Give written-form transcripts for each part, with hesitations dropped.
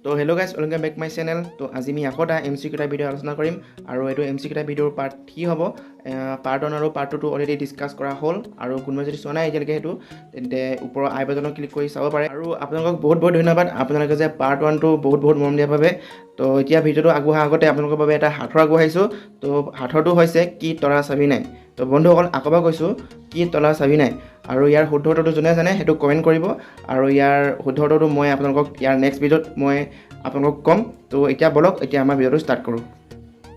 তো hello' guys, welcome back my channel. তো আজি আমি আকৌ এটা MCQ ভিডিঅ' আলোচনা কৰিম আৰু এইটো MCQ ভিডিঅ'ৰ পাৰ্ট 3 হ'ব। পাৰ্ট 1 আৰু পাৰ্ট 2 অলৰেডি ডিছকাছ কৰা হ'ল আৰু কোনোবাই যদি চোৱা নাই এতিয়ালৈকে সেইটো তেন্তে ওপৰৰ আই বাটনত ক্লিক কৰি চাব পাৰে। আৰু আপোনালোকক বহুত বহুত ধন্যবাদ আপোনালোকে যে পাৰ্ট 1টো বহুত মৰম দিয়াৰ বাবে। তো এতিয়া ভিডিঅ'টো আগবঢ়াৰ আগতে আপোনালোকৰ বাবে এটা সাঁথৰ আগবঢ়াইছোঁ। তো সাঁথৰটো হৈছে কি তৰা চাবি নাই। তো বন্ধুসকল আকৌ এবাৰ কৈছোঁ, কি তলা চাবি নাই। আৰু ইয়াৰ শুদ্ধ উত্তৰটো যোনে জানে সেইটো কমেণ্ট কৰিব আৰু ইয়াৰ শুদ্ধ উত্তৰটো মই আপোনালোকক ইয়াৰ নেক্সট ভিডিঅ'ত মই আপোনালোকক ক'ম। তো এতিয়া বলক এতিয়া আমাৰ ভিডিঅ'টো ষ্টাৰ্ট কৰোঁ।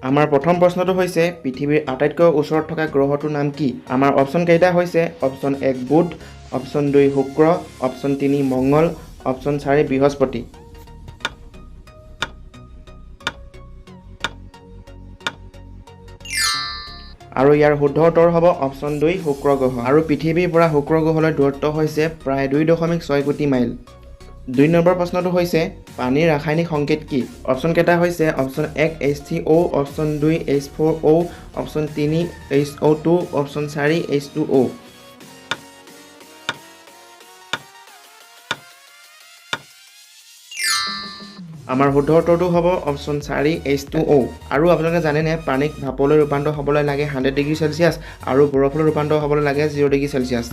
আমাৰ প্ৰথম প্ৰশ্নটো হৈছে পৃথিৱীৰ আটাইতকৈ ওচৰত থকা গ্ৰহটোৰ নাম কি? আমাৰ অপশ্যন কেইটা হৈছে অপশ্যন 1 বুধ, অপশ্যন 2 শুক্ৰ, অপশ্যন 3 মংগল, অপশ্যন 4 বৃহস্পতি। আৰু ইয়াৰ শুদ্ধ উত্তৰ হ'ব অপশ্যন 2 শুক্ৰ গ্ৰহ। আৰু পৃথিৱীৰ পৰা শুক্ৰ গ্ৰহলৈ দূৰত্ব হৈছে প্ৰায় 2.6 কোটি মাইল। 2 নম্বৰ প্ৰশ্নটো হৈছে পানীৰ ৰাসায়নিক সংকেত কি? অপশ্যন কেইটা হৈছে option 1 H3O, option 2 H4O, option 3 HO2, option 4 H2O। আমাৰ শুদ্ধ উত্তৰটো হ'ব অপশ্যন 4 H2O। আৰু আপোনালোকে জানেনে পানীক ভাপলৈ ৰূপান্তৰ হ'বলৈ লাগে 100 ডিগ্ৰী চেলচিয়াছ আৰু বৰফলৈ ৰূপান্তৰ হ'বলৈ লাগে 0 ডিগ্ৰী চেলচিয়াছ।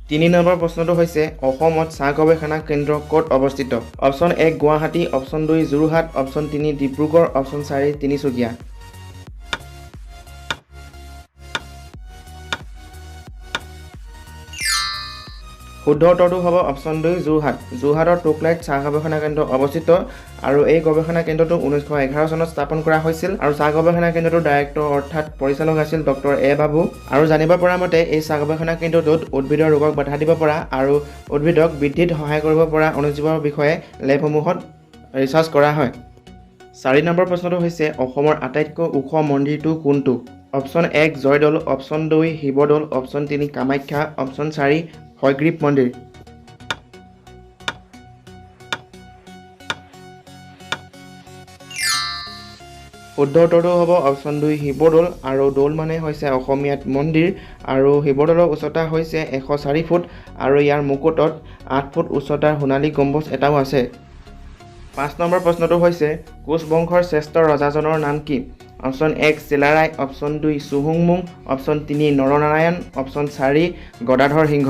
3 নম্বৰ প্ৰশ্নটো হৈছে অসমত চাহ গৱেষণা কেন্দ্ৰ ক'ত অৱস্থিত? Option 1 Guwahati, option 2 Jorhat, option 3 Dibrugarh, option 4 Tinsukia. শুদ্ধ উত্তৰটো হ'ব অপশ্যন 2 যোৰহাট। যোৰহাটৰ টোকলাইত চাহ গৱেষণা কেন্দ্ৰ অৱস্থিত আৰু এই গৱেষণা কেন্দ্ৰটো 1911 চনত স্থাপন কৰা হৈছিল আৰু চাহ গৱেষণা কেন্দ্ৰটোৰ ডাইৰেক্টৰ অৰ্থাৎ পৰিচালক আছিল ডক্টৰ এ বাবু। আৰু জানিব পৰা মতে এই চাহ গৱেষণা কেন্দ্ৰটোত উদ্ভিদৰ ৰোগক বাধা দিব পৰা আৰু উদ্ভিদক বৃদ্ধিত সহায় কৰিব পৰা অণুজীৱৰ বিষয়ে লেবসমূহত ৰিচাৰ্চ কৰা হয়। 4 নম্বৰ প্ৰশ্নটো হৈছে অসমৰ আটাইতকৈ ওখ মন্দিৰটো কোনটো? Option 1 Joydoul, option 2 Sivadoul, option 3 Kamakhya, option 4 Hayagriva মন্দিৰ। শুদ্ধ উত্তৰটো হ'ব অপশ্যন 2 শিৱদৌল। আৰু দৌল মানে হৈছে অসমীয়াত মন্দিৰ আৰু শিৱদৌলৰ উচ্চতা হৈছে 104 ফুট আৰু ইয়াৰ মুকুটত 8 ফুট উচ্চতাৰ সোণালী গম্বুজ এটাও আছে। 5 নম্বৰ প্ৰশ্নটো হৈছে কোচ বংশৰ শ্ৰেষ্ঠ ৰজাজনৰ নাম কি? অপশ্যন 1 চিলাৰায়, অপশ্যন 2 চুহুংমুং, অপশ্যন 3 নৰনাৰায়ণ, অপশ্যন 4 গদাধৰ সিংহ।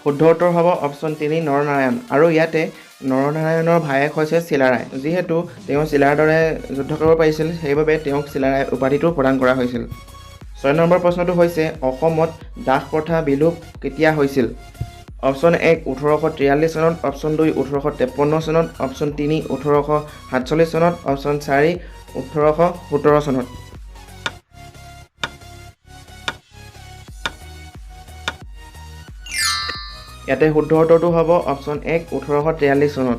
শুদ্ধ উত্তৰ হ'ব অপশ্যন 3 নৰনাৰায়ণ। আৰু ইয়াতে নৰনাৰায়ণৰ ভায়েক হৈছে চিলাৰায়। যিহেতু তেওঁ চিলাৰ দৰে যুদ্ধ কৰিব পাৰিছিল সেইবাবে তেওঁক চিলাৰায় উপাধিটো প্ৰদান কৰা হৈছিল। 6 নম্বৰ প্ৰশ্নটো হৈছে অসমত দাস প্ৰথা বিলোপ কেতিয়া হৈছিল? অপশ্যন 1 1843 চনত, অপশ্যন 2 1853 চনত, অপশ্যন 3 1847 চনত, অপশ্যন 4 1817 চনত। ইয়াতে শুদ্ধ উত্তৰটো হ'ব অপশ্যন 1 1843 চনত।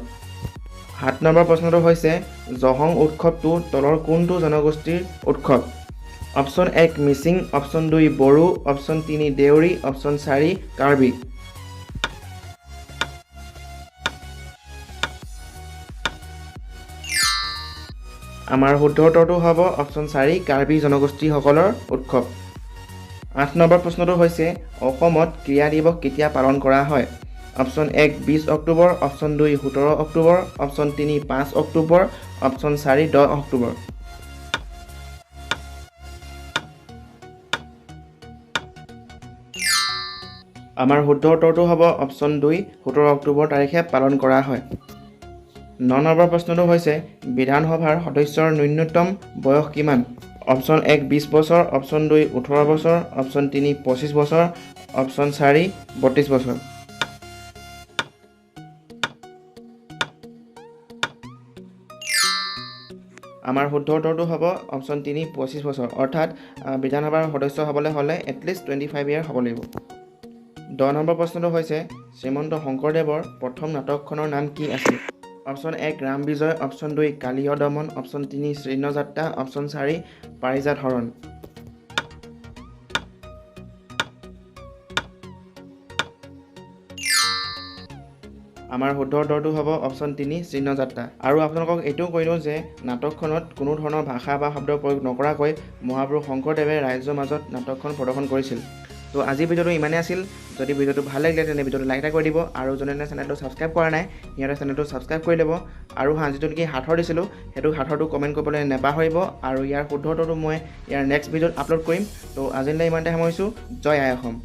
7 নম্বৰ প্ৰশ্নটো হৈছে জহং উৎসৱটো তলৰ কোনটো জনগোষ্ঠীৰ উৎসৱ? Option 1 Mising, option 2 Bodo, option 3 Deori, option 4 Karbi. আমাৰ শুদ্ধ উত্তৰটো হ'ব অপশ্যন 4 কাৰ্বি জনগোষ্ঠীসকলৰ উৎসৱ। 8 নম্বৰ প্ৰশ্নটো হৈছে অসমত ক্ৰীড়া দিৱস কেতিয়া পালন কৰা হয়? Option 1 20 October, option 2 17 October, option 3 5 October, option 4 10 October. আমাৰ শুদ্ধ উত্তৰটো হ'ব অপশ্যন 2 17 অক্টোবৰ তাৰিখে পালন কৰা হয়। 9 নম্বৰ প্ৰশ্নটো হৈছে বিধানসভাৰ সদস্যৰ ন্যূনতম বয়স কিমান? অপশ্যন 1 20 বছৰ, অপশ্যন 2 18 বছৰ, অপশ্যন 3 25 বছৰ, অপশ্যন 4 32 বছৰ। আমাৰ শুদ্ধ উত্তৰটো হ'ব অপশ্যন 3 25 বছৰ। অৰ্থাৎ বিধানসভাৰ সদস্য হ'বলৈ হ'লে এটলিষ্ট 25 ইয়াৰ হ'ব লাগিব। 10 নম্বৰ প্ৰশ্নটো হৈছে শ্ৰীমন্ত শংকৰদেৱৰ প্ৰথম নাটকখনৰ নাম কি আছিল? অপশ্যন 1 ৰাম বিজয়, অপশ্যন 2 কালীয় দমন, অপশ্যন 3 শ্ৰীনযাত্ৰা, অপশ্যন 4 পাৰিজাত হৰণ। আমাৰ শুদ্ধ উত্তৰটো হ'ব অপশ্যন 3 শ্ৰীনযাত্ৰা। আৰু আপোনালোকক এইটোও কৈ দিওঁ যে নাটকখনত কোনো ধৰণৰ ভাষা বা শব্দ প্ৰয়োগ নকৰাকৈ মহাপুৰুষ শংকৰদেৱে ৰাইজৰ মাজত নাটকখন প্ৰদৰ্শন কৰিছিল। তো আজিৰ ভিডিঅ'টো ইমানেই আছিল যদি ভিডিঅ'টো ভাল লাগিলে তেনে ভিডিঅ'টো লাইক এটা কৰি দিব আৰু যোনে চেনেলটো ছাবস্ক্ৰাইব কৰা নাই সিহঁতে চেনেলটো ছাবস্ক্ৰাইব কৰি ল'ব আৰু যিটো নেকি সাঁথৰ দিছিলোঁ সেইটো সাঁথৰটো কমেণ্ট কৰিবলৈ নাপাহৰিব আৰু ইয়াৰ শুদ্ধটোতো মই ইয়াৰ নেক্সট ভিডিঅ'ত আপলোড কৰিম তো আজিলৈ ইমানতে সামৰিছোঁ জয় আই অসম